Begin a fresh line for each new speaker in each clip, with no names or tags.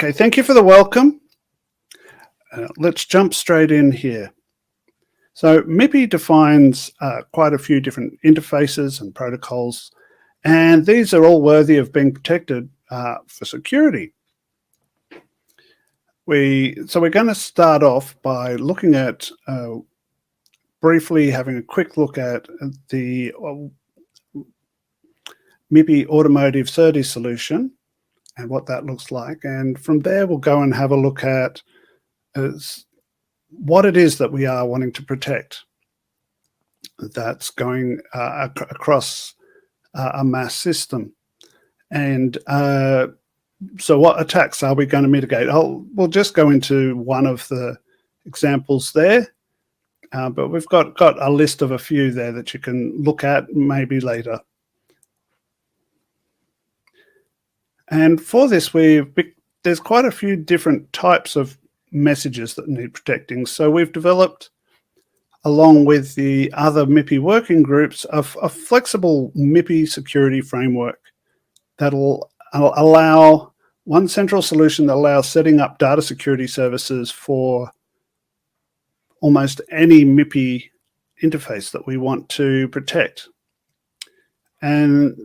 Okay, thank you for the welcome. Let's jump straight in here. So MIPI defines quite a few different interfaces and protocols, and these are all worthy of being protected for security. So we're going to start off by looking at briefly having a quick look at the MIPI Automotive SerDes solution and what that looks like. And from there, we'll go and have a look at what it is that we are wanting to protect that's going across a mass system. And so what attacks are we going to mitigate? We'll just go into one of the examples there, but we've got a list of a few there that you can look at maybe later. And for this, there's quite a few different types of messages that need protecting. So we've developed, along with the other MIPI working groups, a flexible MIPI security framework that'll allow one central solution that allows setting up data security services for almost any MIPI interface that we want to protect. And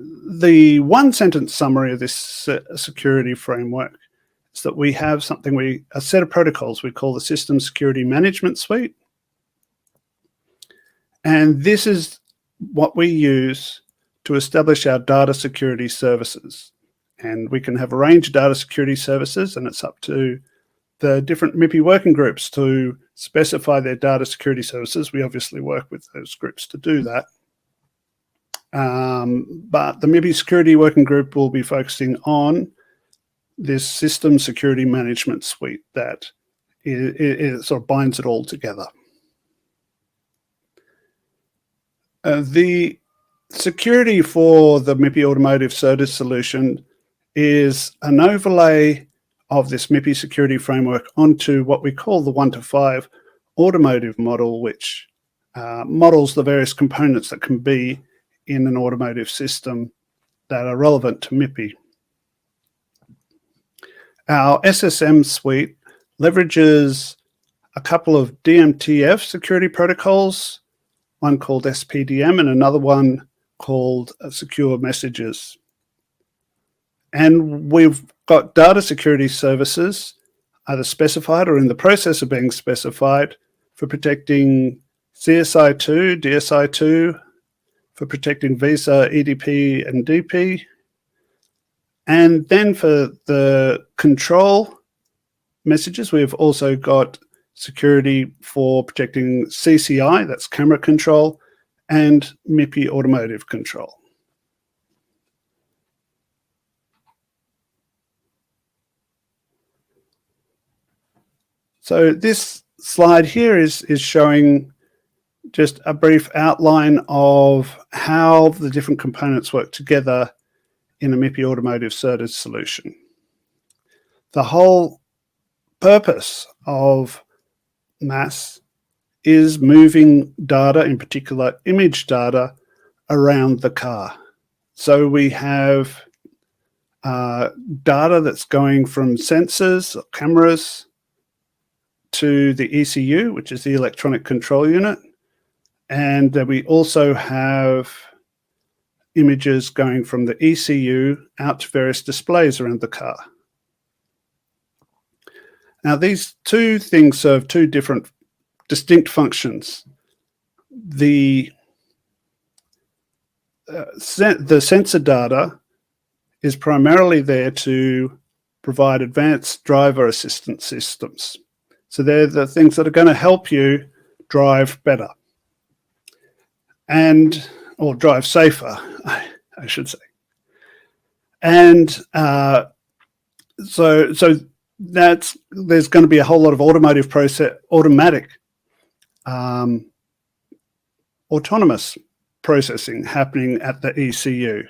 the one-sentence summary of this security framework is that we have a set of protocols we call the System Security Management Suite. And this is what we use to establish our data security services. And we can have a range of data security services, and it's up to the different MIPI working groups to specify their data security services. We obviously work with those groups to do that. But the MIPI Security Working Group will be focusing on this System Security Management Suite that it sort of binds it all together. The security for the MIPI Automotive SerDes solution is an overlay of this MIPI security framework onto what we call the 1-to-5 automotive model, which models the various components that can be in an automotive system that are relevant to MIPI. Our SSM suite leverages a couple of DMTF security protocols, one called SPDM and another one called Secure Messages. And we've got data security services either specified or in the process of being specified for protecting CSI2, DSI2, for protecting Visa, EDP, and DP. And then for the control messages, we've also got security for protecting CCI, that's camera control, and MIPI automotive control. So this slide here is showing just a brief outline of how the different components work together in a MIPI Automotive SerDes solution. The whole purpose of MAS is moving data, in particular image data, around the car. So we have data that's going from sensors, or cameras, to the ECU, which is the electronic control unit. And we also have images going from the ECU out to various displays around the car. Now, these two things serve two different distinct functions. The sensor data is primarily there to provide advanced driver assistance systems. So they're the things that are going to help you drive better or drive safer, I should say. And so there's going to be a whole lot of automatic autonomous processing happening at the ECU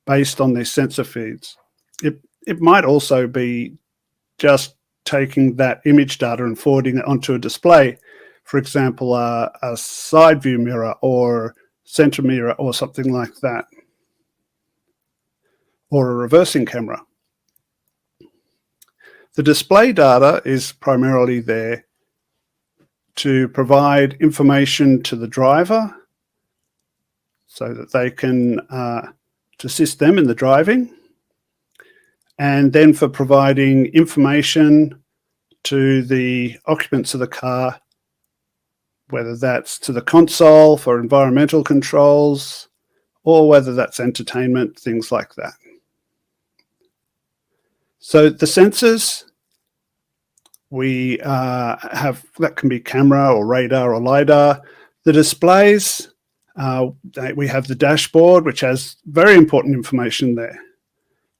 based on these sensor feeds. It might also be just taking that image data and forwarding it onto a display, for example, a side view mirror or center mirror or something like that, or a reversing camera. The display data is primarily there to provide information to the driver so that they can to assist them in the driving, and then for providing information to the occupants of the car, whether that's to the console for environmental controls or whether that's entertainment, things like that. So the sensors we have, that can be camera or radar or LiDAR. The displays, we have the dashboard, which has very important information there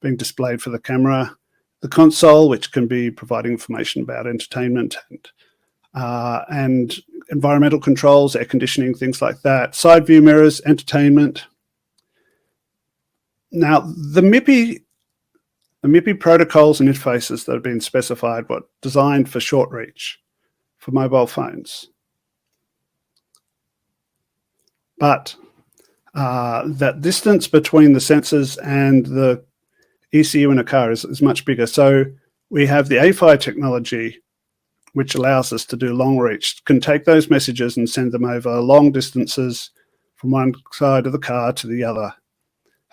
being displayed for the camera. The console, which can be providing information about entertainment and environmental controls, air conditioning, things like that. Side view mirrors, entertainment. Now, the MIPI protocols and interfaces that have been specified were designed for short reach for mobile phones. But that distance between the sensors and the ECU in a car is much bigger. So we have the AFI technology, which allows us to do long reach, can take those messages and send them over long distances from one side of the car to the other.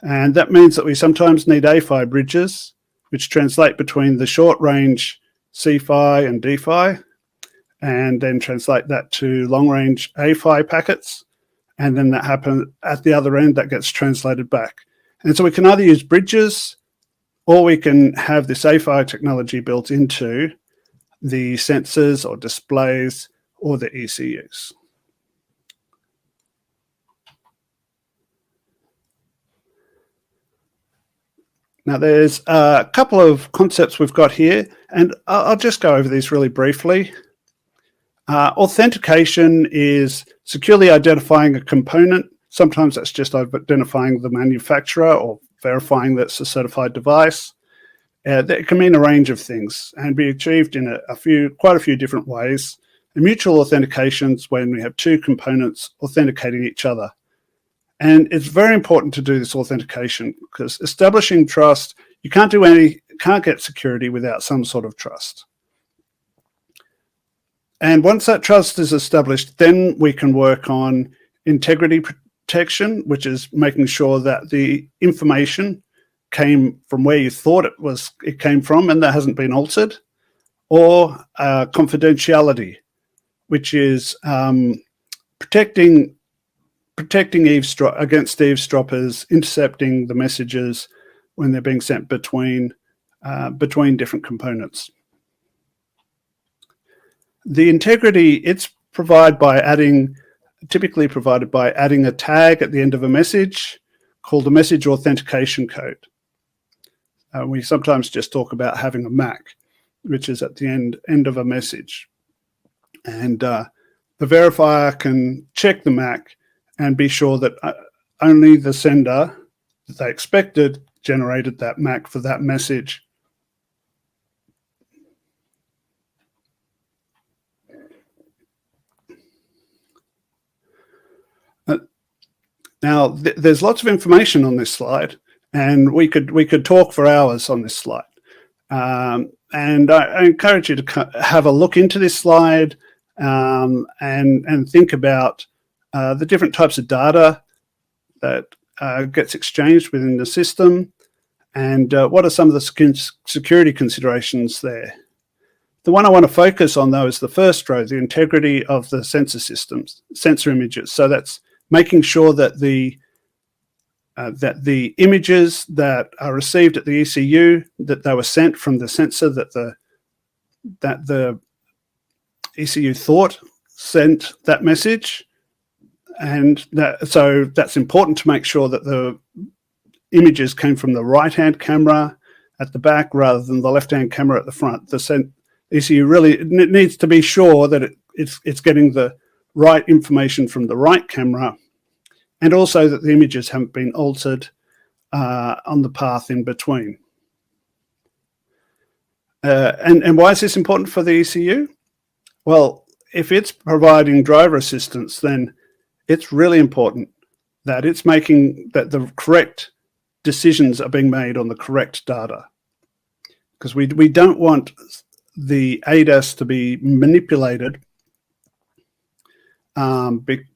And that means that we sometimes need AFI bridges, which translate between the short range CFI and DFI, and then translate that to long range AFI packets. And then that happens at the other end, that gets translated back. And so we can either use bridges or we can have this AFI technology built into the sensors or displays or the ECUs. Now there's a couple of concepts we've got here, and I'll just go over these really briefly. Authentication is securely identifying a component. Sometimes that's just identifying the manufacturer or verifying that it's a certified device. That can mean a range of things and be achieved in quite a few different ways. And mutual authentication is when we have two components authenticating each other. And it's very important to do this authentication because establishing trust, you can't get security without some sort of trust. And once that trust is established, then we can work on integrity protection, which is making sure that the information came from where you thought it came from and that hasn't been altered, or confidentiality, which is protecting against eavesdroppers, intercepting the messages when they're being sent between different components. The integrity, it's typically provided by adding a tag at the end of a message called a message authentication code. We sometimes just talk about having a MAC, which is at the end of a message. And the verifier can check the MAC and be sure that only the sender that they expected generated that MAC for that message. Now, there's lots of information on this slide, and we could talk for hours on this slide. And I encourage you to have a look into this slide and think about the different types of data that gets exchanged within the system, and what are some of the security considerations there. The one I want to focus on, though, is the first row, the integrity of the sensor systems, sensor images. So that's making sure that the images that are received at the ECU, that they were sent from the sensor that the ECU thought sent that message, and so that's important to make sure that the images came from the right-hand camera at the back rather than the left-hand camera at the front. The ECU really needs to be sure that it's getting the right information from the right camera, and also that the images haven't been altered on the path in between. And why is this important for the ECU? Well, if it's providing driver assistance, then it's really important that it's making that the correct decisions are being made on the correct data. because we don't want the ADAS to be manipulated,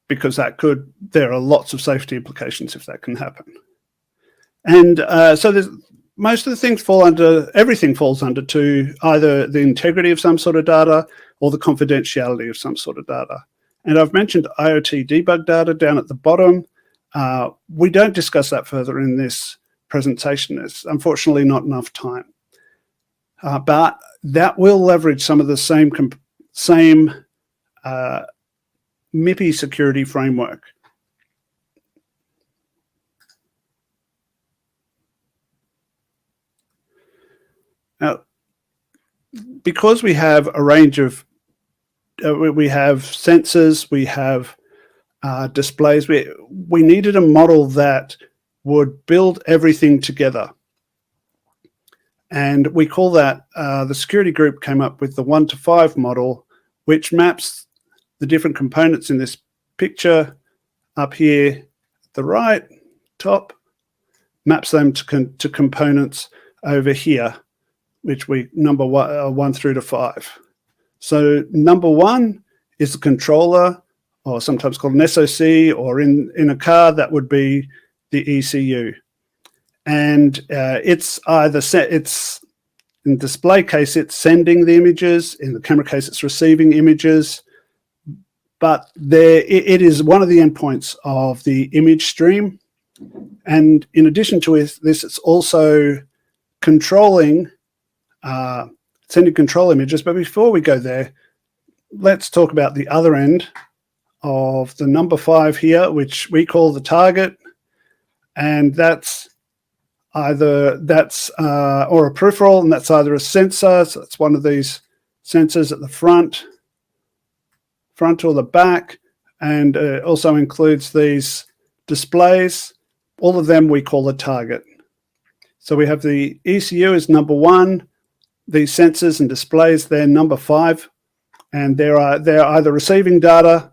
because there are lots of safety implications if that can happen. And so there's most of the things everything falls under either the integrity of some sort of data or the confidentiality of some sort of data. And I've mentioned IoT debug data down at the bottom. We don't discuss that further in this presentation. There's unfortunately not enough time. But that will leverage some of the same MIPI security framework. Now, because we have a range of, we have sensors, we have displays, we needed a model that would build everything together. And we call that, the security group came up with the 1 to 5 model, which maps the different components in this picture up here at the right top, maps them to components over here, which we number 1 through to 5. So number 1 is the controller, or sometimes called an SoC, or in a car that would be the ECU. And it's either in display case, it's sending the images. In the camera case, it's receiving images. But it is one of the endpoints of the image stream. And in addition to this, it's also controlling, sending control images. But before we go there, let's talk about the other end of the number 5 here, which we call the target. And that's either or a peripheral, and that's either a sensor. So it's one of these sensors at the front or the back, and also includes these displays. All of them we call a target. So we have the ECU is number 1. These sensors and displays, they're number 5, and they're either receiving data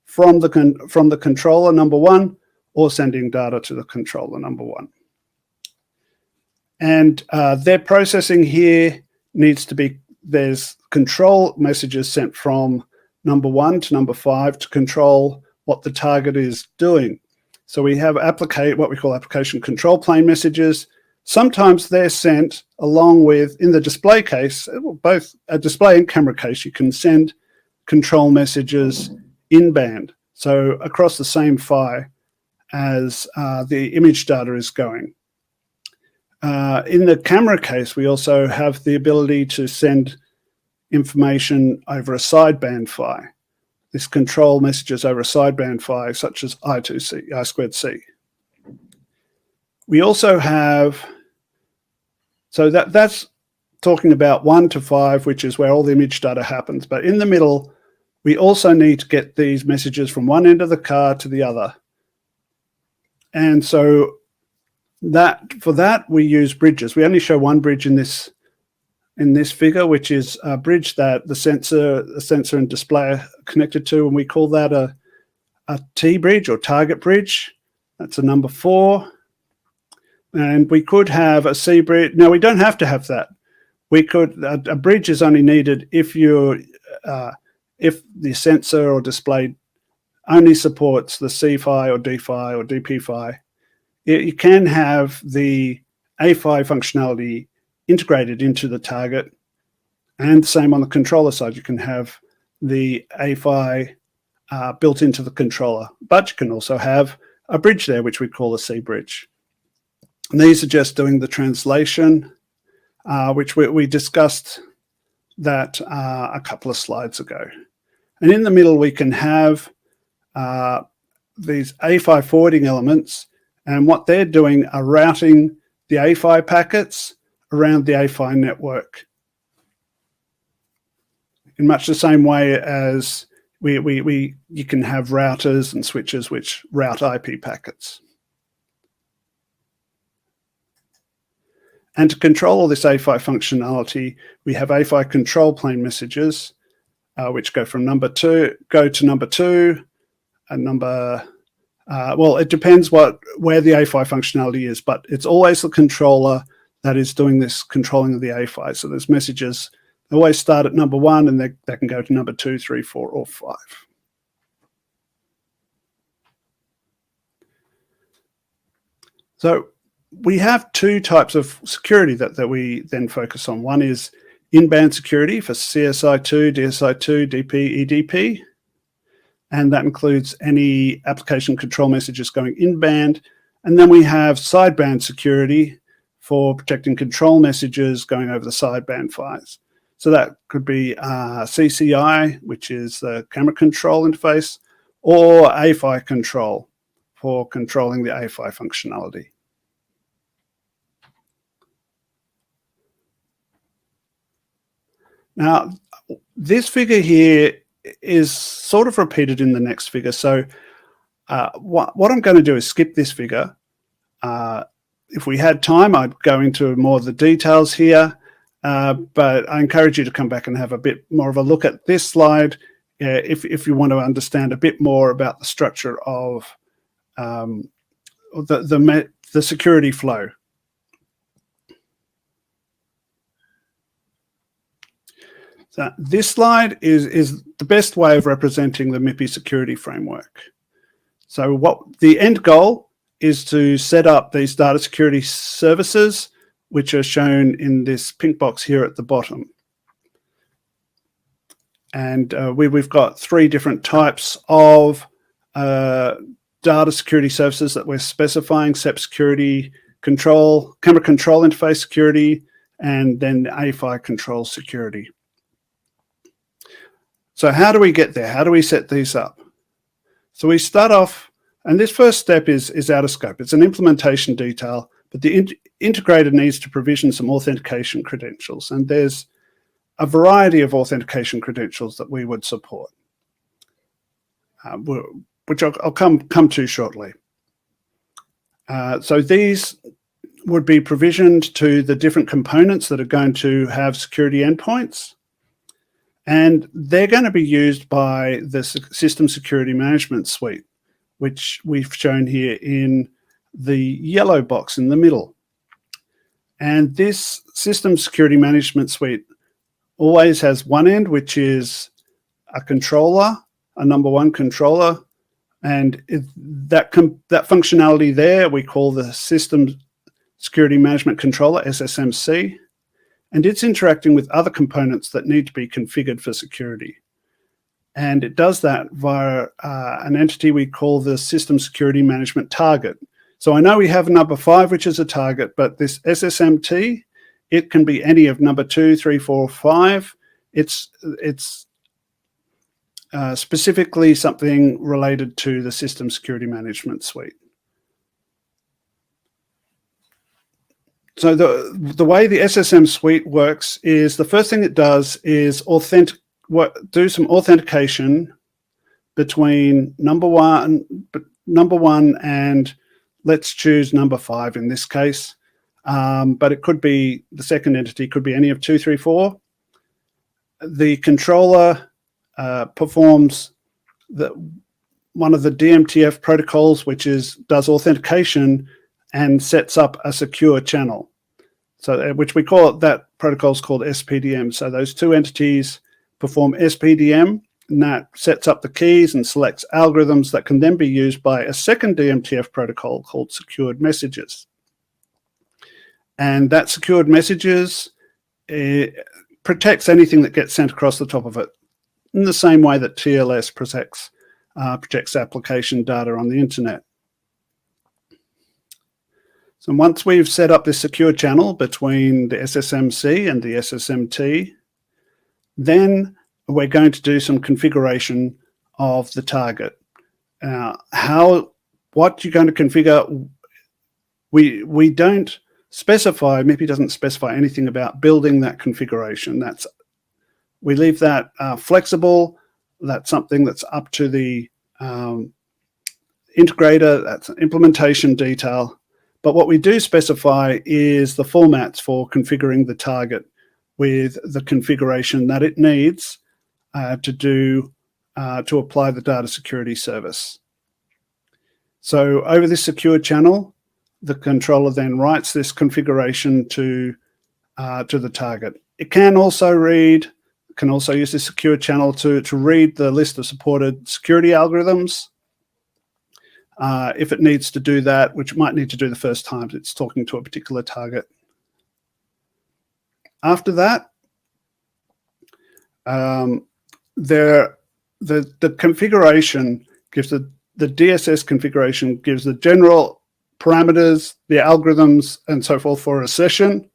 from the controller number 1 or sending data to the controller number 1. And their processing here needs to be, there's control messages sent from number 1 to number 5 to control what the target is doing. So we have what we call application control plane messages. Sometimes they're sent along with, in the display case, both a display and camera case, you can send control messages in band, so across the same PHY as the image data is going. In the camera case, we also have the ability to send information over a sideband PHY. This control messages over a sideband PHY, such as I2C. We also have, so that's talking about 1 to 5, which is where all the image data happens. But in the middle, we also need to get these messages from one end of the car to the other. And so for that, we use bridges. We only show one bridge in this figure, which is a bridge that the sensor and display are connected to, and we call that a T bridge or target bridge. That's a number 4. And we could have a C bridge. Now, we don't have to have that. A bridge is only needed if the sensor or display only supports the C PHY or D PHY or DP PHY. You can have the A PHY functionality integrated into the target, and same on the controller side. You can have the A PHY built into the controller, but you can also have a bridge there, which we call a C bridge. And these are just doing the translation, which we discussed that a couple of slides ago. And in the middle, we can have these A PHY forwarding elements, and what they're doing are routing the A PHY packets around the A PHY network in much the same way as you can have routers and switches which route IP packets. And to control all this A PHY functionality, we have A PHY control plane messages, which go to number 2 and number, well, it depends where the A PHY functionality is, but it's always the controller that is doing this controlling of the AFI. So there's messages, they always start at number 1 and they can go to number 2, 3, 4, or 5. So we have two types of security that we then focus on. One is in-band security for CSI2, DSI2, DP, EDP, and that includes any application control messages going in-band. And then we have sideband security for protecting control messages going over the sideband files. So that could be CCI, which is the camera control interface, or AFI control for controlling the AFI functionality. Now, this figure here is sort of repeated in the next figure. So what I'm going to do is skip this figure. If we had time, I'd go into more of the details here, but I encourage you to come back and have a bit more of a look at this slide if you want to understand a bit more about the structure of the security flow. So this slide is the best way of representing the MIPI security framework. So what the end goal is to set up these data security services, which are shown in this pink box here at the bottom. And we've got 3 different types of data security services that we're specifying: SEP security, control, camera control interface security, and then AFI control security. So how do we get there? How do we set these up? So we start off, and this first step is out of scope. It's an implementation detail, but the integrator needs to provision some authentication credentials, and there's a variety of authentication credentials that we would support, which I'll come to shortly. So these would be provisioned to the different components that are going to have security endpoints, and they're going to be used by the System Security Management Suite, which we've shown here in the yellow box in the middle. And this System Security Management Suite always has one end, which is a controller, a number 1 controller, and that functionality there we call the System Security Management Controller, SSMC, and it's interacting with other components that need to be configured for security. And it does that via an entity we call the System Security Management Target. So I know we have number 5, which is a target, but this SSMT, it can be any of number 2, 3, 4, 5. It's specifically something related to the System Security Management Suite. So the way the SSM suite works is the first thing it does is do some authentication between number one and let's choose number 5 in this case. But it could be the second entity, could be any of 2, 3, 4. The controller performs one of the DMTF protocols, which does authentication and sets up a secure channel. So which we call it, that protocol is called SPDM. So those 2 entities perform SPDM, and that sets up the keys and selects algorithms that can then be used by a second DMTF protocol called secured messages. And that secured messages protects anything that gets sent across the top of it in the same way that TLS protects application data on the internet. So once we've set up this secure channel between the SSMC and the SSMT, then we're going to do some configuration of the target. What you're going to configure, we don't specify, MIPI doesn't specify anything about building that configuration. We leave that flexible. That's something that's up to the integrator. That's an implementation detail. But what we do specify is the formats for configuring the target with the configuration that it needs to apply the data security service. So over this secure channel, the controller then writes this configuration to the target. It can also use the secure channel to read the list of supported security algorithms if it needs to do that, which it might need to do the first time it's talking to a particular target. After that, the configuration gives the DSS configuration gives the general parameters, the algorithms, and so forth for a session,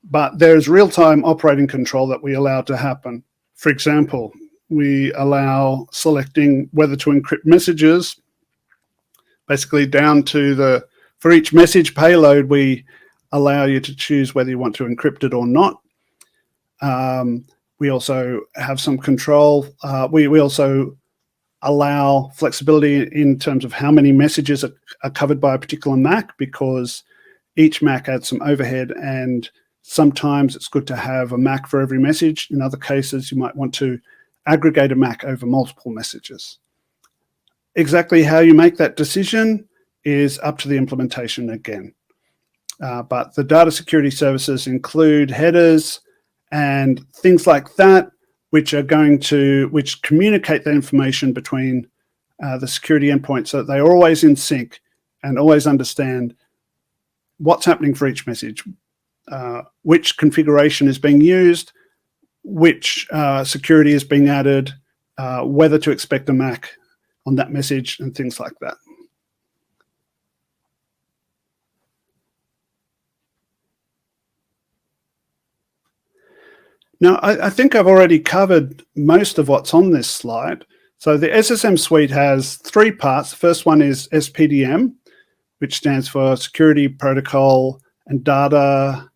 but there's real-time operating control that we allow to happen. For example, we allow selecting whether to encrypt messages, basically down to for each message payload, we allow you to choose whether you want to encrypt it or not. We also have some control. We also allow flexibility in terms of how many messages are covered by a particular MAC, because each MAC adds some overhead, and sometimes it's good to have a MAC for every message. In other cases, you might want to aggregate a MAC over multiple messages. Exactly how you make that decision is up to the implementation again. But the data security services include headers and things like that, which communicate the information between the security endpoints so that they're always in sync and always understand what's happening for each message, which configuration is being used, which security is being added, whether to expect a MAC on that message, and things like that. Now, I think I've already covered most of what's on this slide. So the SSM suite has three parts. The first one is SPDM, which stands for Security Protocol and Data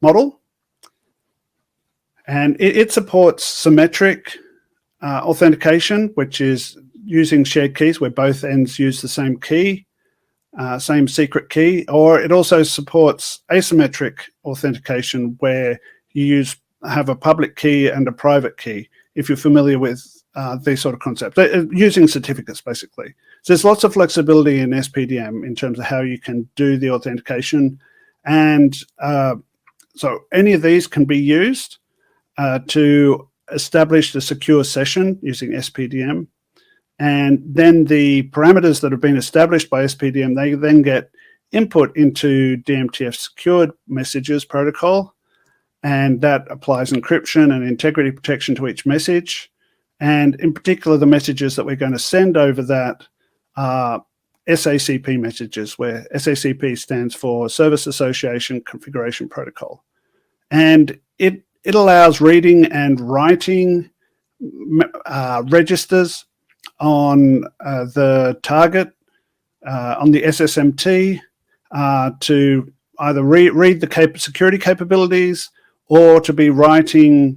Model. And it supports symmetric authentication, which is using shared keys where both ends use the same key, same secret key, or it also supports asymmetric authentication where you have a public key and a private key, if you're familiar with these sort of concepts, using certificates basically. So there's lots of flexibility in SPDM in terms of how you can do the authentication. And so any of these can be used to establish the secure session using SPDM. And then the parameters that have been established by SPDM, they then get input into DMTF secured messages protocol. And that applies encryption and integrity protection to each message. And in particular, the messages that we're going to send over that are SACP messages, where SACP stands for Service Association Configuration Protocol. And it allows reading and writing registers on the target, on the SSMT, to either read the security capabilities, or to be writing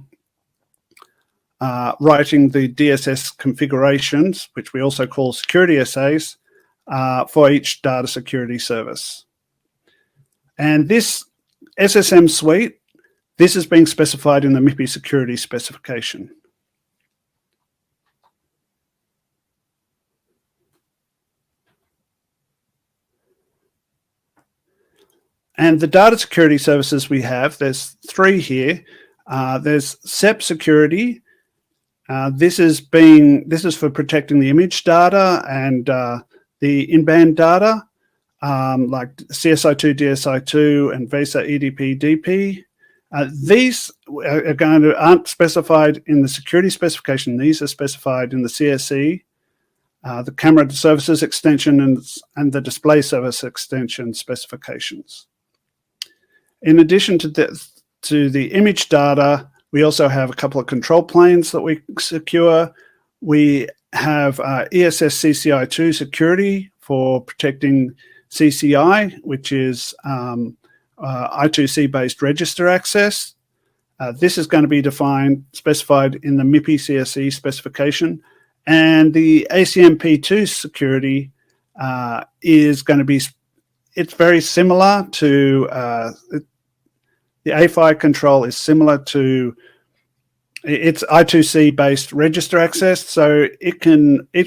the DSS configurations, which we also call security essays, for each data security service. And this SSM suite, this is being specified in the MIPI security specification. And the data security services we have, there's three here. There's SEP security. This is for protecting the image data and the in-band data, like CSI2, DSI2, and VESA EDP, DP. These aren't specified in the security specification. These are specified in the CSE, the camera services extension, and the display service extension specifications. In addition to the image data, we also have a couple of control planes that we secure. We have ESS CCI2 security for protecting CCI, which is I2C-based register access. This is going to be specified in the MIPI CSE specification. And the ACMP2 security is going to be, it's very similar to, the AFI control is similar to, it's I2C based register access, so it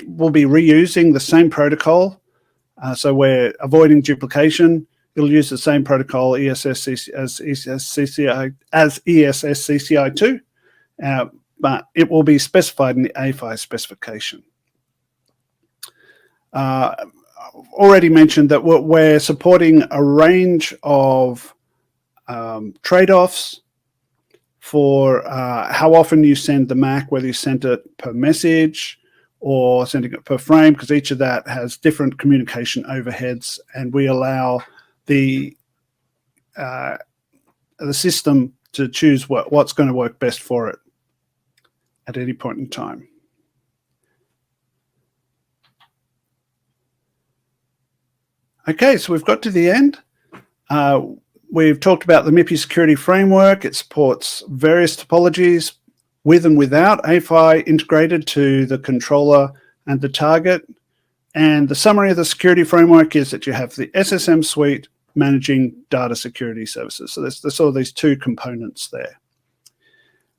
will be reusing the same protocol. So we're avoiding duplication. it'll use the same protocol as ESSCCI2, but it will be specified in the AFI specification. Already mentioned that we're supporting a range of trade-offs for how often you send the MAC, whether you send it per message or sending it per frame, because each of that has different communication overheads, and we allow the system to choose what's going to work best for it at any point in time. Okay, so we've got to the end. We've talked about the MIPI security framework. It supports various topologies with and without AFI integrated to the controller and the target. And the summary of the security framework is that you have the SSM suite managing data security services. So there's sort of these two components there.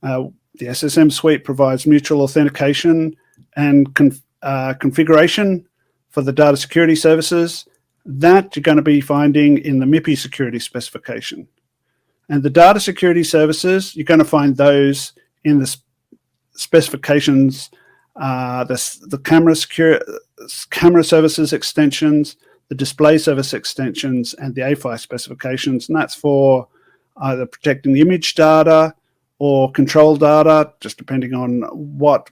The SSM suite provides mutual authentication and configuration for the data security services that you're going to be finding in the MIPI security specification. And the data security services, you're going to find those in the specifications, the camera services extensions, the display service extensions, and the AFI specifications. And that's for either protecting the image data or control data, just depending on what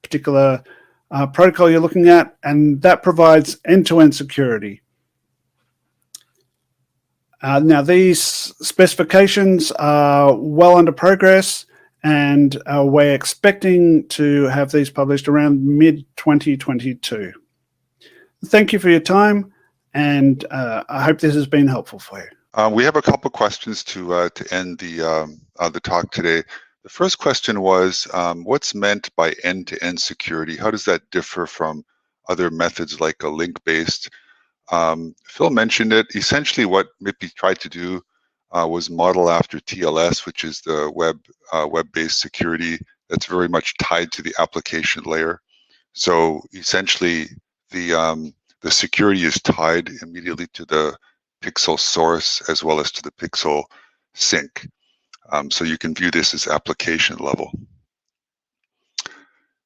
particular protocol you're looking at. And that provides end-to-end security. Now, these specifications are well under progress, and we're expecting to have these published around mid-2022. Thank you for your time, and I hope this has been helpful for you.
We have a couple questions to end the talk today. The first question was, what's meant by end-to-end security? How does that differ from other methods like a link-based? Phil mentioned it. Essentially, what MIPI tried to do was model after TLS, which is the web-based security that's very much tied to the application layer. So essentially, the security is tied immediately to the pixel source as well as to the pixel sink. So you can view this as application level.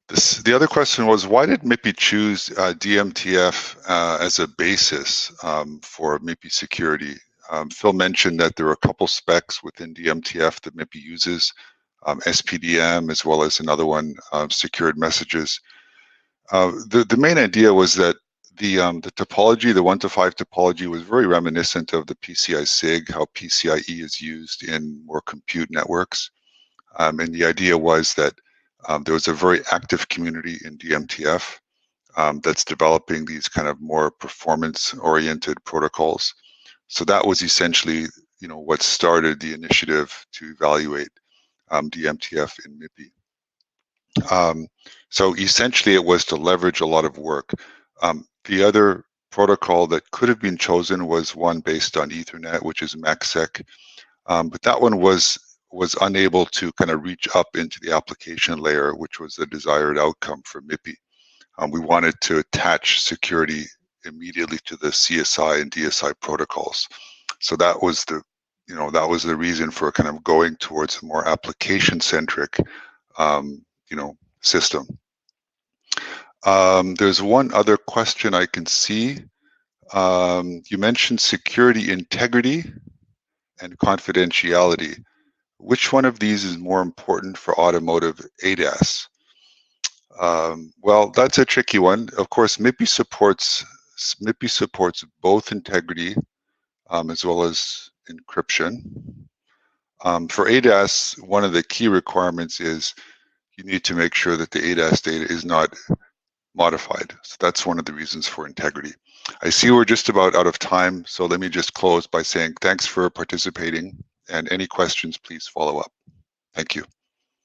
The other question was, why did MIPI choose DMTF as a basis for MIPI security? Phil mentioned that there are a couple specs within DMTF that MIPI uses, SPDM as well as another one, secured messages. The main idea was that the topology, the 1 to 5 topology, was very reminiscent of the PCI SIG, how PCIe is used in more compute networks. And the idea was that there was a very active community in DMTF that's developing these kind of more performance-oriented protocols. So that was essentially, what started the initiative to evaluate DMTF in MIPI. So essentially, it was to leverage a lot of work. The other protocol that could have been chosen was one based on Ethernet, which is MACsec, but that one was unable to kind of reach up into the application layer, which was the desired outcome for MIPI. We wanted to attach security immediately to the CSI and DSI protocols. So that was the reason for kind of going towards a more application-centric, system. There's one other question I can see. You mentioned security integrity and confidentiality. Which one of these is more important for automotive ADAS? Well, that's a tricky one. Of course, MIPI supports both integrity as well as encryption. For ADAS, one of the key requirements is you need to make sure that the ADAS data is not modified. So that's one of the reasons for integrity. I see we're just about out of time, so let me just close by saying thanks for participating, and any questions, please follow up. Thank you.